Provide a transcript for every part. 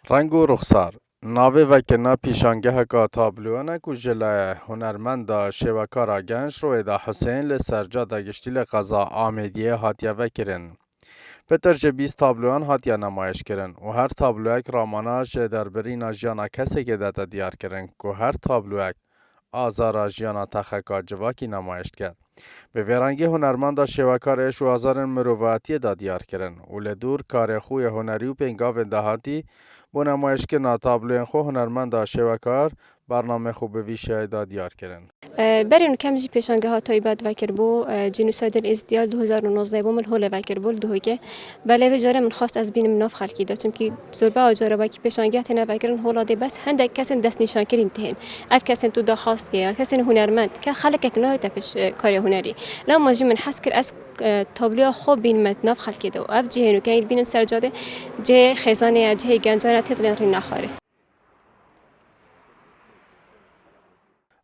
رنگ و رخسار ناوی وکنا پیشانگه که تابلوانه که جلای هنرمند شوکارا گنج روی دا حسین لسرجا دا گشتی لقضا آمیدیه هاتیه وکرن. پتر جه 20 تابلوان هاتیه نمایش کرن و هر تابلوک راماناج دربرین جیانا کسی که داده دیار کرن که هر تابلوک آزار جیانا تخکا جواکی نمایش کرد. به ویرانگی هنرمند شوکارش و آزار مروواتی دا دیار کرن و لدور کار خوی هنری و پنگاو دهاتی بو نمایش که ناتابلوین خو هنرمند شوکار برنامه خوب ویشه دا دیار کرن. برای کم جی پیشانگه ها تایبات وکر بو جنوساید الازدیال 2019 بوم الهول وکر بول دوه که بله و جاره من خواست از بینم ناف خالقی داشتم که زربا آجاره با کی پیشانگه تنها وکرن هولاده بس هندک کسین دست نشان کرین تهن اف کسین تو دا خواست که کسین هنرمند که خالق کنه تپش کار هنری لا ماجی من حس کر از تابلو خوب بین مت ناف خالقی دو اف جهنو که بین سرجاده جه خزانه جه گنجانه تدلین رین نخاره.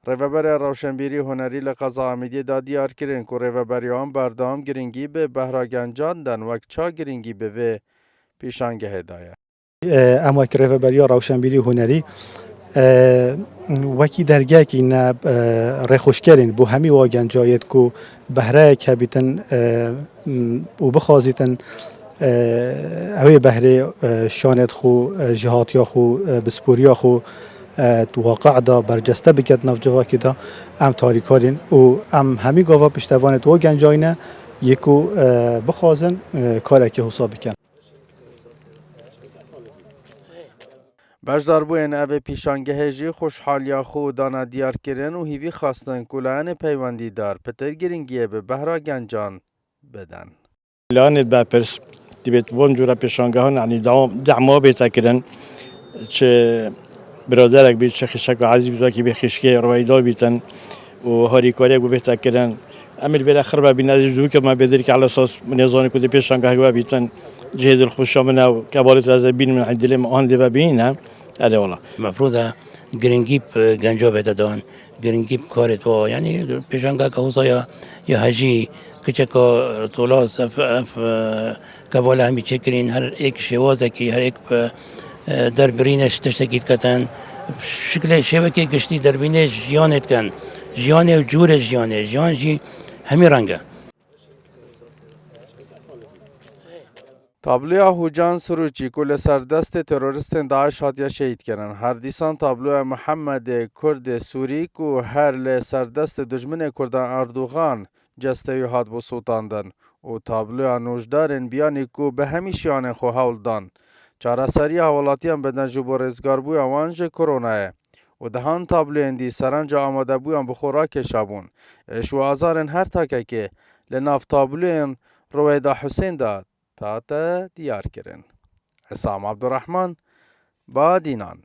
ریوبر روشنبیری هنری لقضا آمیدی دا دیار کرن که ریوبری آن بردام گرینگی به بهراگنجان دن وک چا گرینگی به و پیشانگه هدایه. اما که ریوبری روشنبیری هنری وکی درگاه که نه رخوش کردن بو همی واقعا جایت کو بهره که بیتن و بخوازیتن اوی بهره شانت خو جهاتیا خو بسپوریا خو تو واقع دا برجسته بکت نف جواکی دا ام تاریکارین و ام همی گاوا پشتوانت واقعا جاینه یکو بخوازن کاری که حساب بکن. بجدار بوین اوه پیشانگه هجی خوشحالیا خو دانا دیار کرن و هیوی خواستن کلان پیوندی دار پتر گرینگیه به بهراگنجان بدن. لانت بپرس تبیت بونجورا پیشانگه ها یعنی دعما بیتا کرن چه برادرک بیت شخصک و عزیز بیت که بخشکی رویدا بیتن و هاری کاری کو بیتا کرن امیر بالاخر با بنازی جو که ما بدری که على اساس نظام کد پیشانگه ها بیتن جهز الخوشامنا و کبارت از بین من عدل آن دی ببینم هذا والله المفروض جرينجيب جنجا بتدان جرينجيب كارتوا يعني بيجانجا كوزا يا هجي كتشكا طولاس اف كوالا هم يشكرين هر ايك شوازه كي هر ايك دربرينش تشتكيت كتن شكل شبكه قشتي دربينش جيانت كان جيانه وجور جيانه جيان جي همي رنگه. تابلویا هوجان سروچی که لسردست تروریستن داعش هاتیا شهید کردن. هر دیسان تابلویا محمد کرد سوری که هر لسردست دشمن کردان اردوغان جستوی هات بو سوتاندن و تابلویا نوشدارن بیانی که به همیشیان خو هول دان. چاره سری حوالاتی هم بدن جبو رزگار بوی وانج کروناه و دهان تابلوین دی سرنج آماده بویان بخوراک شبون. شو آزارن هر تاکه که لناف تابلوین رویدا حسین داد تاتا دیار کرن. حسام عبدالرحمن با دینان